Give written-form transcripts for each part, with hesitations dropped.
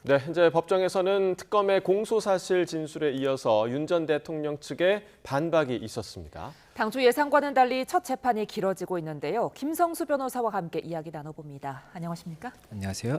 네, 현재 법정에서는 특검의 공소사실 진술에 이어서 윤 전 대통령 측의 반박이 있었습니다. 당초 예상과는 달리 첫 재판이 길어지고 있는데요. 김성수 변호사와 함께 이야기 나눠봅니다. 안녕하십니까? 안녕하세요.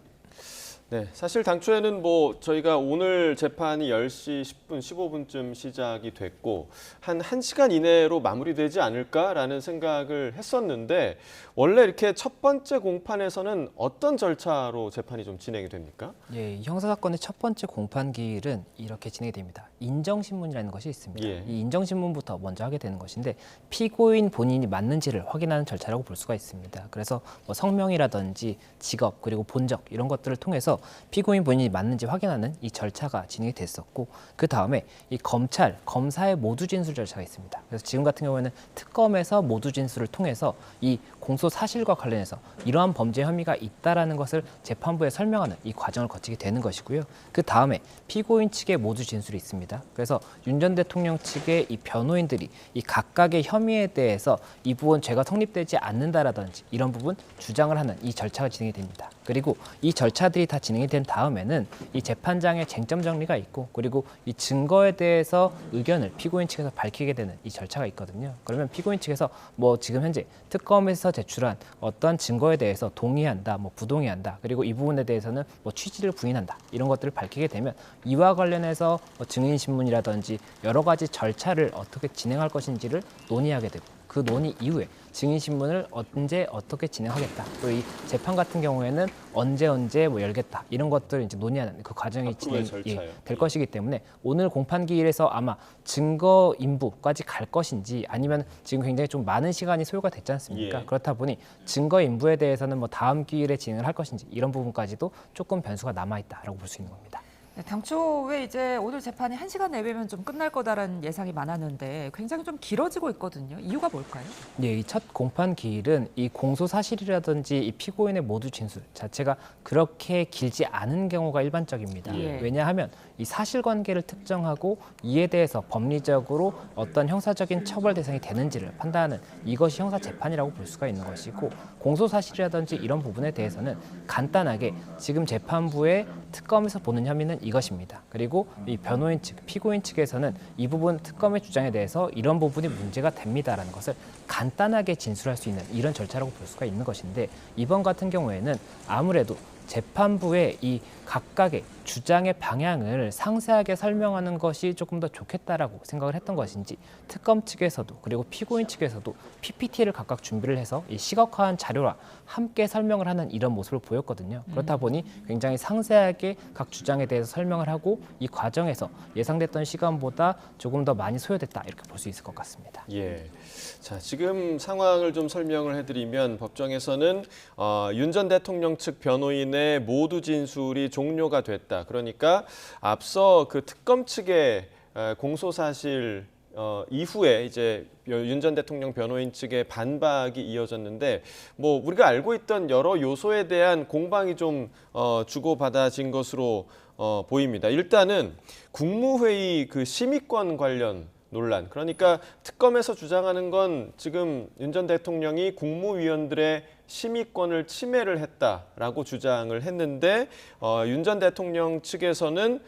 네, 사실 당초에는 저희가 오늘 재판이 10시 10분, 15분쯤 시작이 됐고 한 1시간 이내로 마무리되지 않을까라는 생각을 했었는데 원래 이렇게 첫 번째 공판에서는 어떤 절차로 재판이 좀 진행이 됩니까? 예, 이 형사사건의 첫 번째 공판기일은 이렇게 진행이 됩니다. 인정신문이라는 것이 있습니다. 예. 이 인정신문부터 먼저 하게 되는 것인데 피고인 본인이 맞는지를 확인하는 절차라고 볼 수가 있습니다. 그래서 성명이라든지 직업 그리고 본적 이런 것들을 통해서 피고인 본인이 맞는지 확인하는 이 절차가 진행이 됐었고 그 다음에 이 검찰, 검사의 모두 진술 절차가 있습니다. 그래서 지금 같은 경우에는 특검에서 모두 진술을 통해서 이 공소 사실과 관련해서 이러한 범죄 혐의가 있다라는 것을 재판부에 설명하는 이 과정을 거치게 되는 것이고요. 그 다음에 피고인 측의 모두 진술이 있습니다. 그래서 윤 전 대통령 측의 이 변호인들이 이 각각의 혐의에 대해서 이 부분 죄가 성립되지 않는다라든지 이런 부분 주장을 하는 이 절차가 진행이 됩니다. 그리고 이 절차들이 다 진행이 된 다음에는 이 재판장의 쟁점 정리가 있고 그리고 이 증거에 대해서 의견을 피고인 측에서 밝히게 되는 이 절차가 있거든요. 그러면 피고인 측에서 지금 현재 특검에서 제출한 어떠한 증거에 대해서 동의한다, 부동의한다, 그리고 이 부분에 대해서는 취지를 부인한다 이런 것들을 밝히게 되면 이와 관련해서 증인신문이라든지 여러 가지 절차를 어떻게 진행할 것인지를 논의하게 되고 그 논의 이후에 증인신문을 언제 어떻게 진행하겠다. 또 이 재판 같은 경우에는 언제 열겠다. 이런 것들을 이제 논의하는 그 과정이 될 것이기 때문에 오늘 공판기일에서 아마 증거 인부까지 갈 것인지 아니면 지금 굉장히 좀 많은 시간이 소요가 됐지 않습니까? 예. 그렇다 보니 증거 인부에 대해서는 다음 기일에 진행을 할 것인지 이런 부분까지도 조금 변수가 남아있다라고 볼 수 있는 겁니다. 네, 당초에 이제 오늘 재판이 1시간 내외면 좀 끝날 거다라는 예상이 많았는데 굉장히 좀 길어지고 있거든요. 이유가 뭘까요? 예, 이 첫 공판 기일은 이 공소 사실이라든지 이 피고인의 모두 진술 자체가 그렇게 길지 않은 경우가 일반적입니다. 예. 왜냐하면 이 사실관계를 특정하고 이에 대해서 법리적으로 어떤 형사적인 처벌 대상이 되는지를 판단하는 이것이 형사 재판이라고 볼 수가 있는 것이고 공소 사실이라든지 이런 부분에 대해서는 간단하게 지금 재판부의 특검에서 보는 혐의는 이것입니다. 그리고 이 변호인 측, 피고인 측에서는 이 부분 특검의 주장에 대해서 이런 부분이 문제가 됩니다라는 것을 간단하게 진술할 수 있는 이런 절차라고 볼 수가 있는 것인데 이번 같은 경우에는 아무래도 재판부의 이 각각의 주장의 방향을 상세하게 설명하는 것이 조금 더 좋겠다라고 생각을 했던 것인지 특검 측에서도 그리고 피고인 측에서도 PPT를 각각 준비를 해서 이 시각화한 자료와 함께 설명을 하는 이런 모습을 보였거든요. 그렇다 보니 굉장히 상세하게 각 주장에 대해서 설명을 하고 이 과정에서 예상됐던 시간보다 조금 더 많이 소요됐다 이렇게 볼 수 있을 것 같습니다. 예. 자, 지금 상황을 좀 설명을 해드리면 법정에서는 윤 전 대통령 측 변호인의 모두 진술이 종료가 됐다. 그러니까 앞서 그 특검 측의 공소 사실 이후에 이제 윤 전 대통령 변호인 측의 반박이 이어졌는데 우리가 알고 있던 여러 요소에 대한 공방이 좀 주고받아진 것으로 보입니다. 일단은 국무회의 그 심의권 관련 논란. 그러니까 특검에서 주장하는 건 지금 윤 전 대통령이 국무위원들의 심의권을 침해를 했다라고 주장을 했는데 윤 전 대통령 측에서는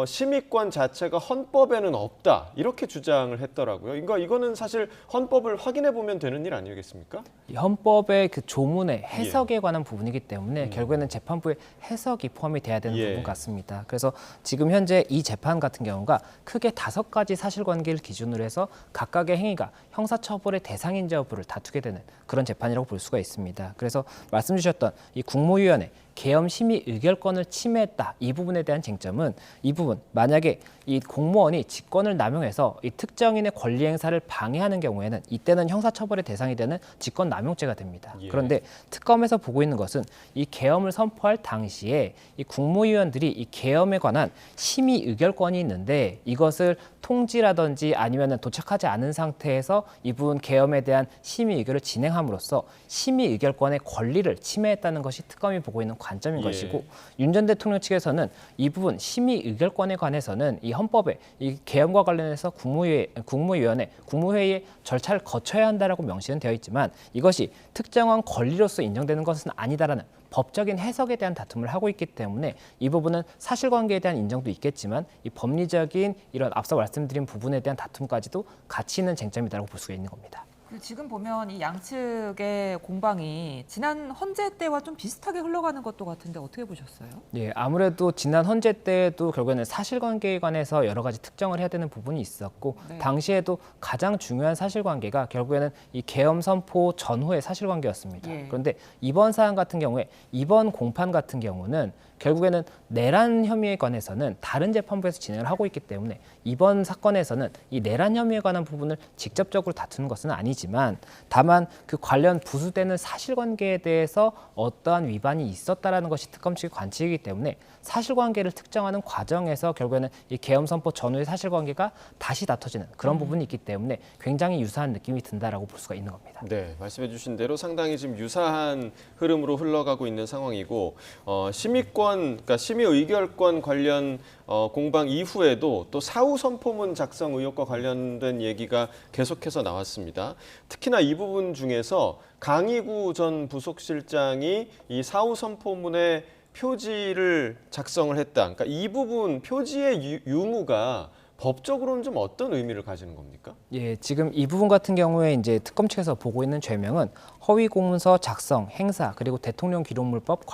심의권 자체가 헌법에는 없다 이렇게 주장을 했더라고요. 그러니까 이거는 사실 헌법을 확인해 보면 되는 일 아니겠습니까? 이 헌법의 그 조문의 해석에 관한 부분이기 때문에 결국에는 재판부의 해석이 포함이 돼야 되는 부분 같습니다. 그래서 지금 현재 이 재판 같은 경우가 크게 5가지 사실관계를 기준으로 해서 각각의 행위가 형사처벌의 대상인지 여부를 다투게 되는 그런 재판이라고 볼 수가 있습니다. 그래서 말씀 주셨던 이 국무위원회 계엄 심의 의결권을 침해했다. 이 부분에 대한 쟁점은 이 부분 만약에 이 공무원이 직권을 남용해서 이 특정인의 권리 행사를 방해하는 경우에는 이때는 형사처벌의 대상이 되는 직권남용죄가 됩니다. 그런데 특검에서 보고 있는 것은 이 계엄을 선포할 당시에 이 국무위원들이 이 계엄에 관한 심의 의결권이 있는데 이것을 통지라든지 아니면 도착하지 않은 상태에서 이 부분 계엄에 대한 심의 의결을 진행함으로써 심의 의결권의 권리를 침해했다는 것이 특검이 보고 있는 관점인 것이고 윤 전 대통령 측에서는 이 부분 심의 의결권에 관해서는 이 헌법에 이 계엄과 관련해서 국무회의의 절차를 거쳐야 한다라고 명시는 되어 있지만 이것이 특정한 권리로서 인정되는 것은 아니다라는 법적인 해석에 대한 다툼을 하고 있기 때문에 이 부분은 사실관계에 대한 인정도 있겠지만 이 법리적인 이런 앞서 말씀드린 부분에 대한 다툼까지도 가치 있는 쟁점이라고 볼 수가 있는 겁니다. 지금 보면 이 양측의 공방이 지난 헌재 때와 좀 비슷하게 흘러가는 것도 같은데 어떻게 보셨어요? 예, 아무래도 지난 헌재 때도 결국에는 사실관계에 관해서 여러 가지 특정을 해야 되는 부분이 있었고 네. 당시에도 가장 중요한 사실관계가 결국에는 이 계엄 선포 전후의 사실관계였습니다. 예. 그런데 이번 사안 같은 경우에 이번 공판 같은 경우는 결국에는 내란 혐의에 관해서는 다른 재판부에서 진행을 하고 있기 때문에 이번 사건에서는 이 내란 혐의에 관한 부분을 직접적으로 다투는 것은 아니지만 다만 그 관련 부수되는 사실관계에 대해서 어떠한 위반이 있었다라는 것이 특검 측의 관측이기 때문에 사실관계를 특정하는 과정에서 결국에는 이 계엄 선포 전후의 사실관계가 다시 다퉈지는 그런 부분이 있기 때문에 굉장히 유사한 느낌이 든다라고 볼 수가 있는 겁니다. 네, 말씀해주신 대로 상당히 지금 유사한 흐름으로 흘러가고 있는 상황이고 그러니까 심의 의결권 관련 공방 이후에도 또 사후 선포문 작성 의혹과 관련된 얘기가 계속해서 나왔습니다. 특히나 이 부분 중에서 강희구 전 부속실장이 이 사후 선포문에 표지를 작성을 했다. 그러니까 이 부분 표지의 유무가 법적으로는 좀 어떤 의미를 가지는 겁니까? 예, 지금 이 부분 같은 경우에 이제 특검 측에서 보고 있는 죄명은 허위 공문서 작성, 행사 그리고 대통령 기록물법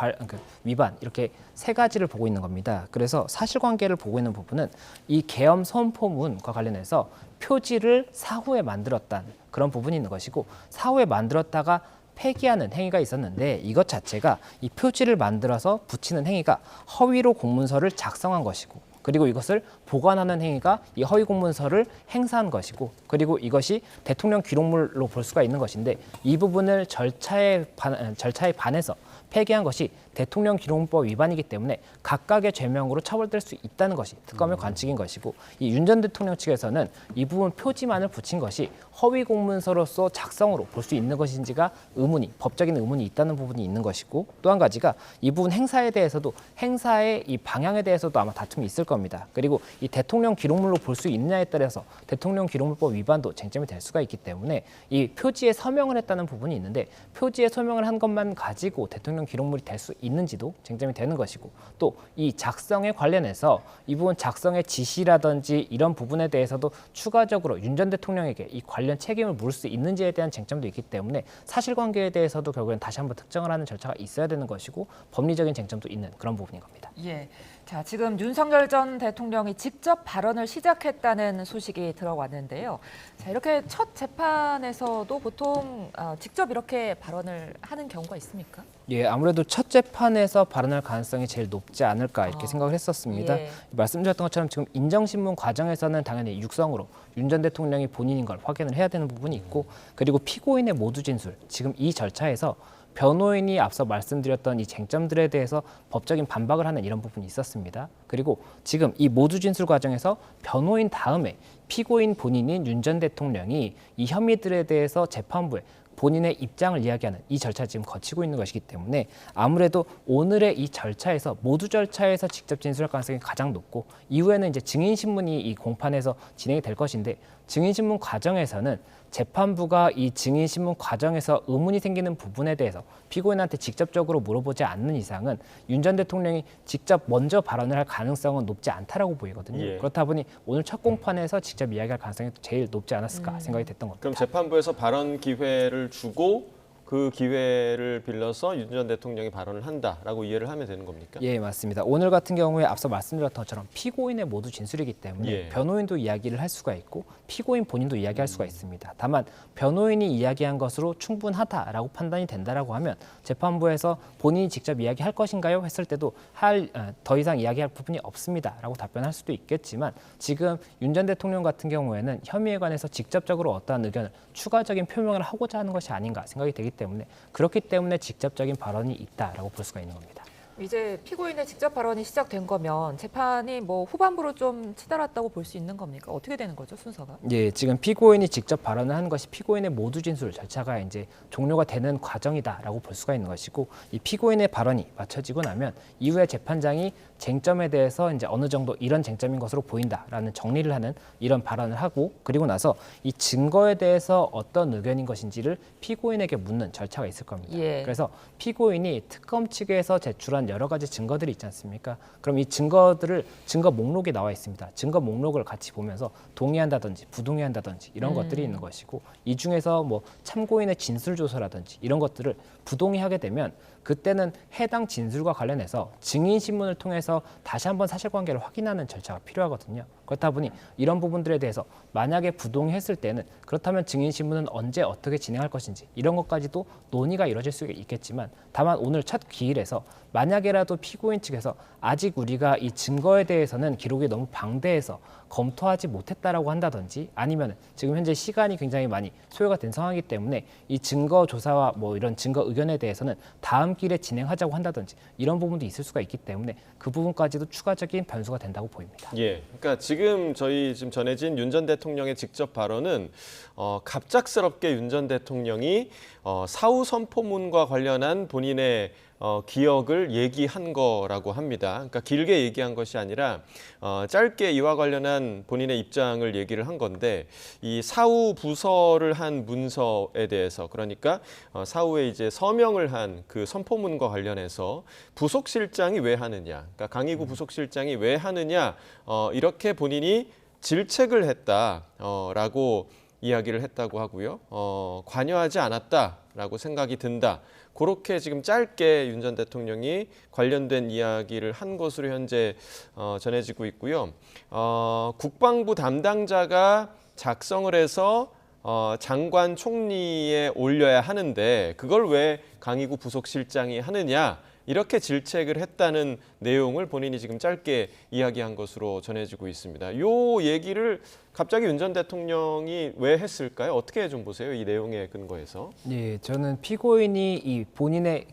위반 이렇게 세 가지를 보고 있는 겁니다. 그래서 사실관계를 보고 있는 부분은 이 계엄 선포문과 관련해서 표지를 사후에 만들었다는 그런 부분이 있는 것이고 사후에 만들었다가 폐기하는 행위가 있었는데 이것 자체가 이 표지를 만들어서 붙이는 행위가 허위로 공문서를 작성한 것이고 그리고 이것을 보관하는 행위가 이 허위 공문서를 행사한 것이고 그리고 이것이 대통령 기록물로 볼 수가 있는 것인데 이 부분을 절차에 반해서 폐기한 것이 대통령 기록법 위반이기 때문에 각각의 죄명으로 처벌될 수 있다는 것이 특검의 관측인 것이고 이 윤 전 대통령 측에서는 이 부분 표지만을 붙인 것이 허위 공문서로서 작성으로 볼 수 있는 것인지가 법적인 의문이 있다는 부분이 있는 것이고 또 한 가지가 이 부분 행사에 대해서도 행사의 이 방향에 대해서도 아마 다툼이 있을 겁니다. 그리고 이 대통령 기록물로 볼 수 있느냐에 따라서 대통령 기록물법 위반도 쟁점이 될 수가 있기 때문에 이 표지에 서명을 했다는 부분이 있는데 표지에 서명을 한 것만 가지고 대통령 기록물이 될 수 있는지도 쟁점이 되는 것이고 또 이 작성에 관련해서 이 부분 작성의 지시라든지 이런 부분에 대해서도 추가적으로 윤 전 대통령에게 이 관련 책임을 물을 수 있는지에 대한 쟁점도 있기 때문에 사실관계에 대해서도 결국엔 다시 한번 특정을 하는 절차가 있어야 되는 것이고 법리적인 쟁점도 있는 그런 부분인 겁니다. 예. 자, 지금 윤석열 전 대통령이 직접 발언을 시작했다는 소식이 들어왔는데요. 자, 이렇게 첫 재판에서도 보통 직접 이렇게 발언을 하는 경우가 있습니까? 예, 아무래도 첫 재판에서 발언할 가능성이 제일 높지 않을까 이렇게 생각을 했었습니다. 예. 말씀드렸던 것처럼 지금 인정신문 과정에서는 당연히 육성으로 윤 전 대통령이 본인인 걸 확인을 해야 되는 부분이 있고 그리고 피고인의 모두 진술, 지금 이 절차에서 변호인이 앞서 말씀드렸던 이 쟁점들에 대해서 법적인 반박을 하는 이런 부분이 있었습니다. 그리고 지금 이 모두 진술 과정에서 변호인 다음에 피고인 본인인 윤 전 대통령이 이 혐의들에 대해서 재판부에 본인의 입장을 이야기하는 이 절차를 지금 거치고 있는 것이기 때문에 아무래도 오늘의 이 절차에서 모두 절차에서 직접 진술할 가능성이 가장 높고 이후에는 이제 증인신문이 이 공판에서 진행이 될 것인데 증인신문 과정에서는 재판부가 이 증인신문 과정에서 의문이 생기는 부분에 대해서 피고인한테 직접적으로 물어보지 않는 이상은 윤 전 대통령이 직접 먼저 발언을 할 가능성은 높지 않다라고 보이거든요. 예. 그렇다 보니 오늘 첫 공판에서 직접 이야기할 가능성이 제일 높지 않았을까 생각이 됐던 겁니다. 그럼 재판부에서 발언 기회를 주고 그 기회를 빌려서 윤 전 대통령이 발언을 한다라고 이해를 하면 되는 겁니까? 예, 맞습니다. 오늘 같은 경우에 앞서 말씀드렸던 것처럼 피고인의 모두 진술이기 때문에 예. 변호인도 이야기를 할 수가 있고 피고인 본인도 이야기할 수가 있습니다. 다만 변호인이 이야기한 것으로 충분하다라고 판단이 된다라고 하면 재판부에서 본인이 직접 이야기할 것인가요? 했을 때도 더 이상 이야기할 부분이 없습니다라고 답변할 수도 있겠지만 지금 윤 전 대통령 같은 경우에는 혐의에 관해서 직접적으로 어떠한 의견을 추가적인 표명을 하고자 하는 것이 아닌가 생각이 되기 때문에 그렇기 때문에 직접적인 발언이 있다라고 볼 수가 있는 겁니다. 이제 피고인의 직접 발언이 시작된 거면 재판이 뭐 후반부로 좀 치달았다고 볼 수 있는 겁니까? 어떻게 되는 거죠, 순서가? 예, 지금 피고인이 직접 발언을 하는 것이 피고인의 모두 진술 절차가 이제 종료가 되는 과정이다라고 볼 수가 있는 것이고, 이 피고인의 발언이 마쳐지고 나면 이후에 재판장이 쟁점에 대해서 이제 어느 정도 이런 쟁점인 것으로 보인다라는 정리를 하는 이런 발언을 하고, 그리고 나서 이 증거에 대해서 어떤 의견인 것인지를 피고인에게 묻는 절차가 있을 겁니다. 예. 그래서 피고인이 특검 측에서 제출한 여러 가지 증거들이 있지 않습니까? 그럼 이 증거들을 증거 목록에 나와 있습니다. 증거 목록을 같이 보면서 동의한다든지 부동의한다든지 이런 것들이 있는 것이고, 이 중에서 뭐 참고인의 진술 조서라든지 이런 것들을 부동의하게 되면 그때는 해당 진술과 관련해서 증인 신문을 통해서 다시 한번 사실관계를 확인하는 절차가 필요하거든요. 그렇다 보니 이런 부분들에 대해서 만약에 부동의했을 때는 그렇다면 증인 신문은 언제 어떻게 진행할 것인지 이런 것까지도 논의가 이루어질 수 있겠지만, 다만 오늘 첫 기일에서 만약에라도 피고인 측에서 아직 우리가 이 증거에 대해서는 기록이 너무 방대해서 검토하지 못했다라고 한다든지, 아니면 지금 현재 시간이 굉장히 많이 소요가 된 상황이기 때문에 이 증거 조사와 뭐 이런 증거 의견에 대해서는 다음 기일에 진행하자고 한다든지 이런 부분도 있을 수가 있기 때문에 그 부분까지도 추가적인 변수가 된다고 보입니다. 예, 그러니까 지금 저희 지금 전해진 윤 전 대통령의 직접 발언은 갑작스럽게 윤 전 대통령이 사후 선포문과 관련한 본인의 기억을 얘기한 거라고 합니다. 그러니까 길게 얘기한 것이 아니라 짧게 이와 관련한 본인의 입장을 얘기를 한 건데, 이 사후 부서를 한 문서에 대해서, 그러니까 사후에 이제 서명을 한 그 선포문과 관련해서 부속실장이 왜 하느냐, 그러니까 강희구 부속실장이 왜 하느냐, 이렇게 본인이 질책을 했다라고 이야기를 했다고 하고요. 관여하지 않았다라고 생각이 든다. 그렇게 지금 짧게 윤 전 대통령이 관련된 이야기를 한 것으로 현재 전해지고 있고요. 국방부 담당자가 작성을 해서 장관 총리에 올려야 하는데 그걸 왜 강희구 부속실장이 하느냐, 이렇게 질책을 했다는 내용을 본인이 지금 짧게 이야기한 것으로 전해지고 있습니다. 이 얘기를 갑자기 윤 전 대통령이 왜 했을까요? 어떻게 좀 보세요? 이 내용의 근거에서. 예, 저는 피고인이 이 본인의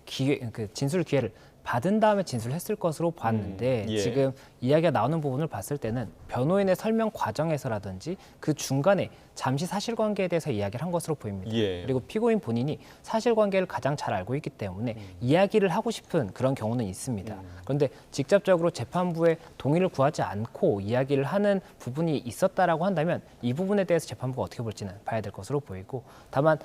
그 진술 기회를 받은 다음에 진술했을 것으로 봤는데, 예. 지금 이야기가 나오는 부분을 봤을 때는 변호인의 설명 과정에서라든지 그 중간에 잠시 사실관계에 대해서 이야기를 한 것으로 보입니다. 예. 그리고 피고인 본인이 사실관계를 가장 잘 알고 있기 때문에 이야기를 하고 싶은 그런 경우는 있습니다. 그런데 직접적으로 재판부의 동의를 구하지 않고 이야기를 하는 부분이 있었다라고 한다면 이 부분에 대해서 재판부가 어떻게 볼지는 봐야 될 것으로 보이고, 다만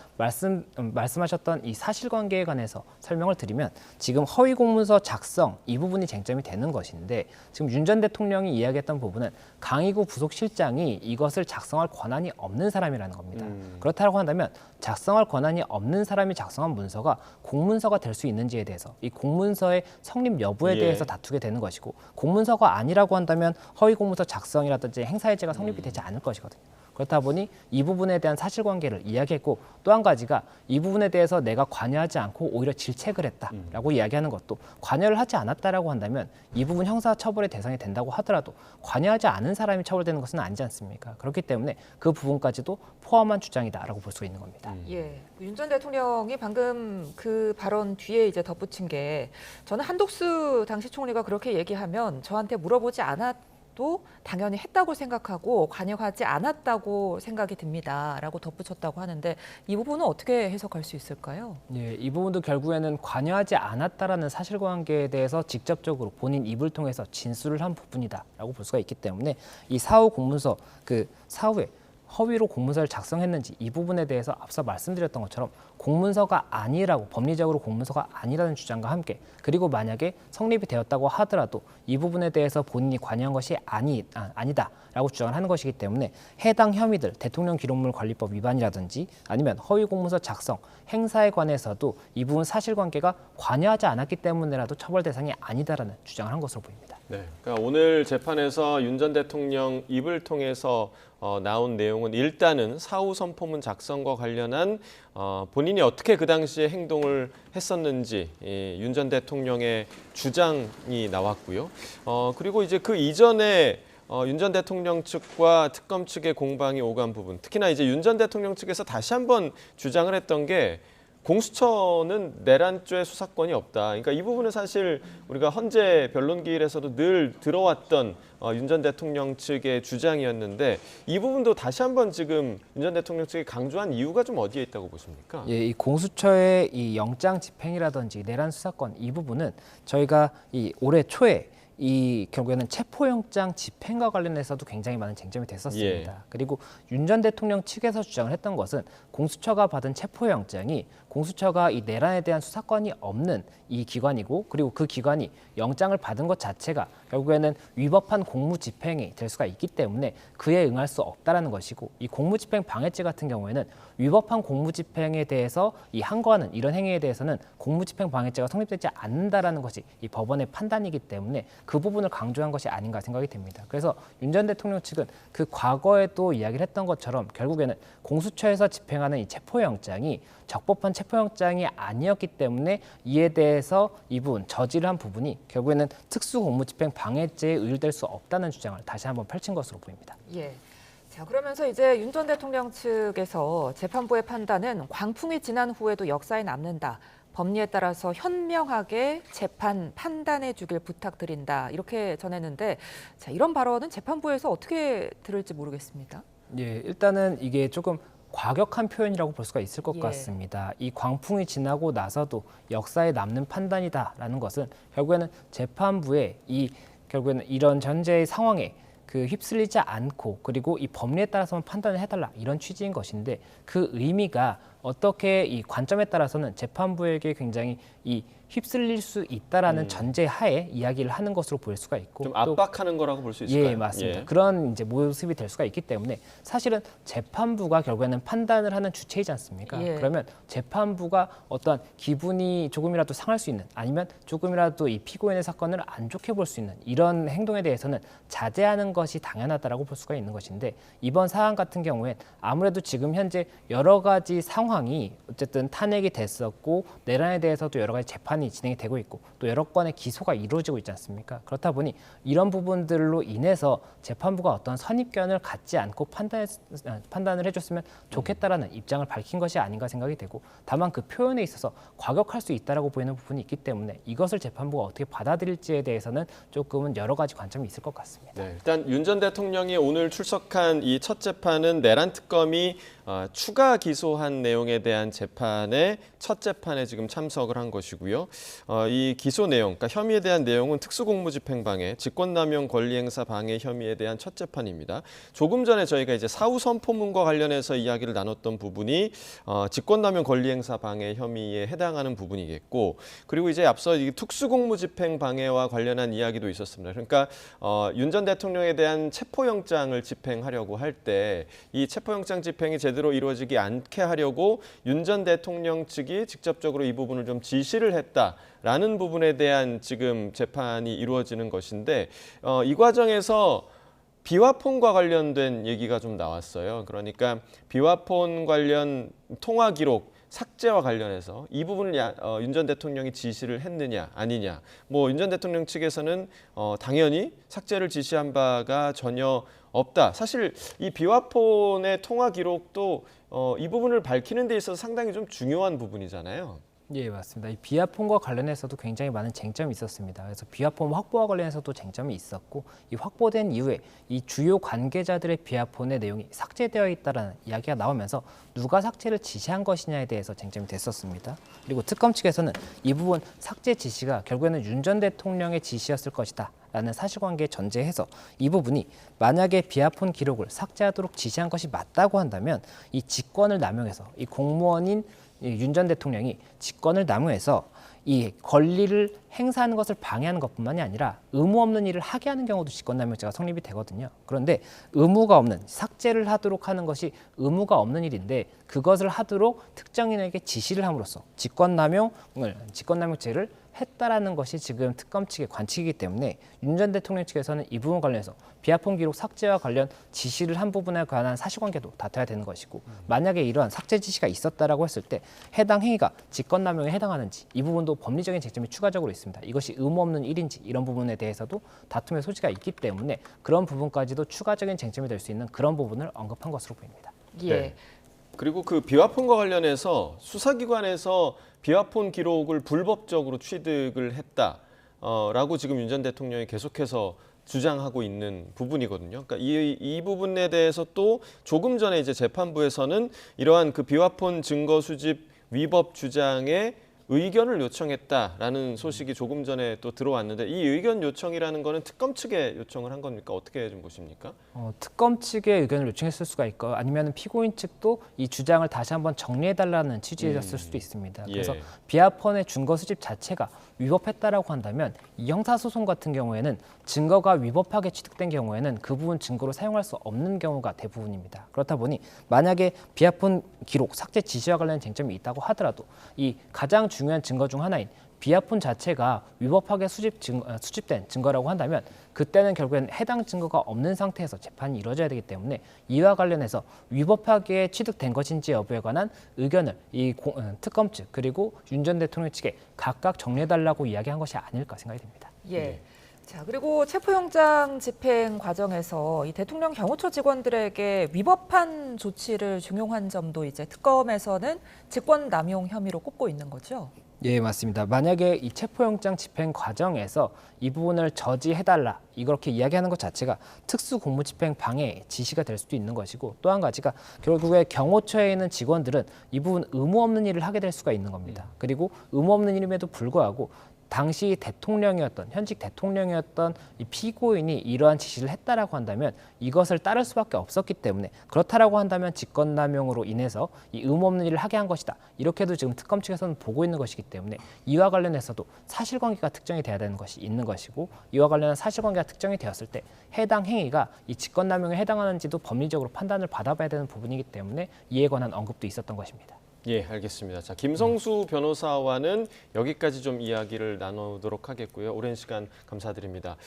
말씀하셨던 이 사실관계에 관해서 설명을 드리면, 지금 허위 공문서 작성 이 부분이 쟁점이 되는 것인데, 지금 윤 전 대통령이 이야기했던 부분은 강희구 부속실장이 이것을 작성할 권한이 없는 사람이라는 겁니다. 그렇다고 한다면 작성할 권한이 없는 사람이 작성한 문서가 공문서가 될 수 있는지에 대해서, 이 공문서의 성립 여부에 예. 대해서 다투게 되는 것이고, 공문서가 아니라고 한다면 허위 공문서 작성이라든지 행사해제가 성립이 되지 않을 것이거든요. 그렇다 보니 이 부분에 대한 사실관계를 이야기했고, 또 한 가지가 이 부분에 대해서 내가 관여하지 않고 오히려 질책을 했다라고 이야기하는 것도, 관여를 하지 않았다라고 한다면 이 부분 형사처벌의 대상이 된다고 하더라도 관여하지 않은 사람이 처벌되는 것은 아니지 않습니까? 그렇기 때문에 그 부분까지도 포함한 주장이다라고 볼 수 있는 겁니다. 예, 윤 전 대통령이 방금 그 발언 뒤에 이제 덧붙인 게, 저는 한독수 당시 총리가 그렇게 얘기하면 저한테 물어보지 않아도 당연히 했다고 생각하고 관여하지 않았다고 생각이 듭니다라고 덧붙였다고 하는데, 이 부분은 어떻게 해석할 수 있을까요? 예, 이 부분도 결국에는 관여하지 않았다라는 사실관계에 대해서 직접적으로 본인 입을 통해서 진술을 한 부분이다라고 볼 수가 있기 때문에, 이 사후 공문서, 그 사후에 허위로 공문서를 작성했는지 이 부분에 대해서 앞서 말씀드렸던 것처럼 공문서가 아니라고, 법리적으로 공문서가 아니라는 주장과 함께, 그리고 만약에 성립이 되었다고 하더라도 이 부분에 대해서 본인이 관여한 것이 아니다라고 주장을 하는 것이기 때문에, 해당 혐의들, 대통령 기록물 관리법 위반이라든지 아니면 허위 공문서 작성, 행사에 관해서도 이 부분 사실관계가 관여하지 않았기 때문에라도 처벌 대상이 아니다라는 주장을 한 것으로 보입니다. 네, 그러니까 오늘 재판에서 윤 전 대통령 입을 통해서 나온 내용은 일단은 사후 선포문 작성과 관련한 본인이 어떻게 그 당시에 행동을 했었는지 윤 전 대통령의 주장이 나왔고요. 그리고 이제 그 이전에 윤 전 대통령 측과 특검 측의 공방이 오간 부분, 특히나 이제 윤 전 대통령 측에서 다시 한번 주장을 했던 게 공수처는 내란죄 수사권이 없다. 그러니까 이 부분은 사실 우리가 헌재 변론기일에서도 늘 들어왔던 윤 전 대통령 측의 주장이었는데 이 부분도 다시 한번 지금 윤 전 대통령 측이 강조한 이유가 좀 어디에 있다고 보십니까? 예, 이 공수처의 이 영장 집행이라든지 내란 수사권 이 부분은 저희가 이 올해 초에 이 결국에는 체포영장 집행과 관련해서도 굉장히 많은 쟁점이 됐었습니다. 예. 그리고 윤 전 대통령 측에서 주장을 했던 것은 공수처가 받은 체포영장이 공수처가 이 내란에 대한 수사권이 없는 이 기관이고 그리고 그 기관이 영장을 받은 것 자체가 결국에는 위법한 공무집행이 될 수가 있기 때문에 그에 응할 수 없다라는 것이고 이 공무집행 방해죄 같은 경우에는 위법한 공무집행에 대해서 이 항거하는 이런 행위에 대해서는 공무집행 방해죄가 성립되지 않는다라는 것이 이 법원의 판단이기 때문에 그 부분을 강조한 것이 아닌가 생각이 됩니다. 그래서 윤 전 대통령 측은 그 과거에도 이야기를 했던 것처럼 결국에는 공수처에서 집행하는 이 체포영장이 적법한 체포영장이 아니었기 때문에 이에 대해서 이 부분 저지를 한 부분이 결국에는 특수공무집행 방해죄에 의율될 수 없다는 주장을 다시 한번 펼친 것으로 보입니다. 예. 자, 그러면서 이제 윤 전 대통령 측에서 재판부의 판단은 광풍이 지난 후에도 역사에 남는다. 법리에 따라서 현명하게 재판 판단해 주길 부탁드린다. 이렇게 전했는데 자, 이런 발언은 재판부에서 어떻게 들을지 모르겠습니다. 예, 일단은 이게 조금 과격한 표현이라고 볼 수가 있을 것 예. 같습니다. 이 광풍이 지나고 나서도 역사에 남는 판단이다라는 것은 결국에는 재판부의 이 결국에는 이런 현재의 상황에 그 휩쓸리지 않고 그리고 이 법리에 따라서만 판단을 해달라 이런 취지인 것인데 그 의미가 어떻게 이 관점에 따라서는 재판부에게 굉장히 이 휩쓸릴 수 있다라는 전제하에 이야기를 하는 것으로 보일 수가 있고 좀 또 압박하는 거라고 볼 수 있을까요? 예, 맞습니다. 예. 그런 이제 모습이 될 수가 있기 때문에 사실은 재판부가 결국에는 판단을 하는 주체이지 않습니까? 예. 그러면 재판부가 어떤 기분이 조금이라도 상할 수 있는 아니면 조금이라도 이 피고인의 사건을 안 좋게 볼 수 있는 이런 행동에 대해서는 자제하는 것이 당연하다라고 볼 수가 있는 것인데 이번 사안 같은 경우엔 아무래도 지금 현재 여러 가지 상황이 어쨌든 탄핵이 됐었고 내란에 대해서도 여러 가지 재판이 진행이 되고 있고 또 여러 건의 기소가 이루어지고 있지 않습니까? 그렇다 보니 이런 부분들로 인해서 재판부가 어떤 선입견을 갖지 않고 판단을 해줬으면 좋겠다라는 입장을 밝힌 것이 아닌가 생각이 되고 다만 그 표현에 있어서 과격할 수 있다라고 보이는 부분이 있기 때문에 이것을 재판부가 어떻게 받아들일지에 대해서는 조금은 여러 가지 관점이 있을 것 같습니다. 네, 일단 윤 전 대통령이 오늘 출석한 이 첫 재판은 내란 특검이 추가 기소한 내용에 대한 재판의 첫 재판에 지금 참석을 한 것이고요. 이 기소 내용, 그러니까 혐의에 대한 내용은 특수공무집행방해, 직권남용 권리행사 방해 혐의에 대한 첫 재판입니다. 조금 전에 저희가 이제 사후 선포문과 관련해서 이야기를 나눴던 부분이 직권남용 권리행사 방해 혐의에 해당하는 부분이겠고, 그리고 이제 앞서 이 특수공무집행방해와 관련한 이야기도 있었습니다. 그러니까 윤 전 대통령에 대한 체포영장을 집행하려고 할 때 이 체포영장 집행이 제대로 이루어지지 않게 하려고 윤 전 대통령 측이 직접적으로 이 부분을 좀 지시를 했다라는 부분에 대한 지금 재판이 이루어지는 것인데 이 과정에서 비화폰과 관련된 얘기가 좀 나왔어요. 그러니까 비화폰 관련 통화 기록 삭제와 관련해서 이 부분을 윤 전 대통령이 지시를 했느냐 아니냐. 뭐 윤 전 대통령 측에서는 당연히 삭제를 지시한 바가 전혀 없다. 사실 이 비화폰의 통화 기록도 이 부분을 밝히는 데 있어서 상당히 좀 중요한 부분이잖아요. 예, 맞습니다. 이 비화폰과 관련해서도 굉장히 많은 쟁점이 있었습니다. 그래서 비화폰 확보와 관련해서도 쟁점이 있었고 이 확보된 이후에 이 주요 관계자들의 비화폰의 내용이 삭제되어 있다는 이야기가 나오면서 누가 삭제를 지시한 것이냐에 대해서 쟁점이 됐었습니다. 그리고 특검 측에서는 이 부분 삭제 지시가 결국에는 윤 전 대통령의 지시였을 것이다. 라는 사실관계에 전제해서 이 부분이 만약에 비화폰 기록을 삭제하도록 지시한 것이 맞다고 한다면 이 직권을 남용해서 이 공무원인 윤 전 대통령이 직권을 남용해서 이 권리를 행사하는 것을 방해하는 것뿐만이 아니라 의무 없는 일을 하게 하는 경우도 직권남용죄가 성립이 되거든요. 그런데 의무가 없는 삭제를 하도록 하는 것이 의무가 없는 일인데 그것을 하도록 특정인에게 지시를 함으로써 직권남용죄를 했다라는 것이 지금 특검 측의 관측이기 때문에 윤 전 대통령 측에서는 이 부분 관련해서 비화폰 기록 삭제와 관련 지시를 한 부분에 관한 사실관계도 다퉈야 되는 것이고 만약에 이러한 삭제 지시가 있었다라고 했을 때 해당 행위가 직권남용에 해당하는지 이 부분도 법리적인 쟁점이 추가적으로 있습니다. 이것이 의무 없는 일인지 이런 부분에 대해서도 다툼의 소지가 있기 때문에 그런 부분까지도 추가적인 쟁점이 될 수 있는 그런 부분을 언급한 것으로 보입니다. 예. 네. 그리고 그 비화폰과 관련해서 수사기관에서 비화폰 기록을 불법적으로 취득을 했다라고 지금 윤 전 대통령이 계속해서 주장하고 있는 부분이거든요. 그러니까 이 부분에 대해서 또 조금 전에 이제 재판부에서는 이러한 그 비화폰 증거 수집 위법 주장에 의견을 요청했다라는 소식이 조금 전에 또 들어왔는데 이 의견 요청이라는 거는 특검 측에 요청을 한 겁니까? 어떻게 좀 보십니까? 특검 측의 의견을 요청했을 수가 있고 아니면 피고인 측도 이 주장을 다시 한번 정리해달라는 취지였을 수도 있습니다. 그래서 예. 비화폰의 증거 수집 자체가 위법했다라고 한다면 이 형사소송 같은 경우에는 증거가 위법하게 취득된 경우에는 그 부분 증거로 사용할 수 없는 경우가 대부분입니다. 그렇다 보니 만약에 비화폰 기록 삭제 지시와 관련된 쟁점이 있다고 하더라도 이 가장 중요한 증거 중 하나인 비화폰 자체가 위법하게 수집된 증거라고 한다면 그때는 결국엔 해당 증거가 없는 상태에서 재판이 이루어져야 되기 때문에 이와 관련해서 위법하게 취득된 것인지 여부에 관한 의견을 특검 측 그리고 윤 전 대통령 측에 각각 정리해달라고 이야기한 것이 아닐까 생각이 됩니다. 예. 자, 그리고 체포영장 집행 과정에서 이 대통령 경호처 직원들에게 위법한 조치를 준용한 점도 이제 특검에서는 직권남용 혐의로 꼽고 있는 거죠. 예, 맞습니다. 만약에 이 체포영장 집행 과정에서 이 부분을 저지해달라 이렇게 이야기하는 것 자체가 특수공무집행 방해 지시가 될 수도 있는 것이고 또 한 가지가 결국에 경호처에 있는 직원들은 이 부분 의무 없는 일을 하게 될 수가 있는 겁니다. 그리고 의무 없는 일임에도 불구하고 당시 현직 대통령이었던 이 피고인이 이러한 지시를 했다라고 한다면 이것을 따를 수밖에 없었기 때문에 그렇다라고 한다면 직권남용으로 인해서 이 의무 없는 일을 하게 한 것이다. 이렇게도 지금 특검 측에서는 보고 있는 것이기 때문에 이와 관련해서도 사실관계가 특정이 돼야 되는 것이 있는 것이고 이와 관련한 사실관계가 특정이 되었을 때 해당 행위가 이 직권남용에 해당하는지도 법리적으로 판단을 받아봐야 되는 부분이기 때문에 이에 관한 언급도 있었던 것입니다. 예, 알겠습니다. 자, 김성수 변호사와는 여기까지 좀 이야기를 나누도록 하겠고요. 오랜 시간 감사드립니다.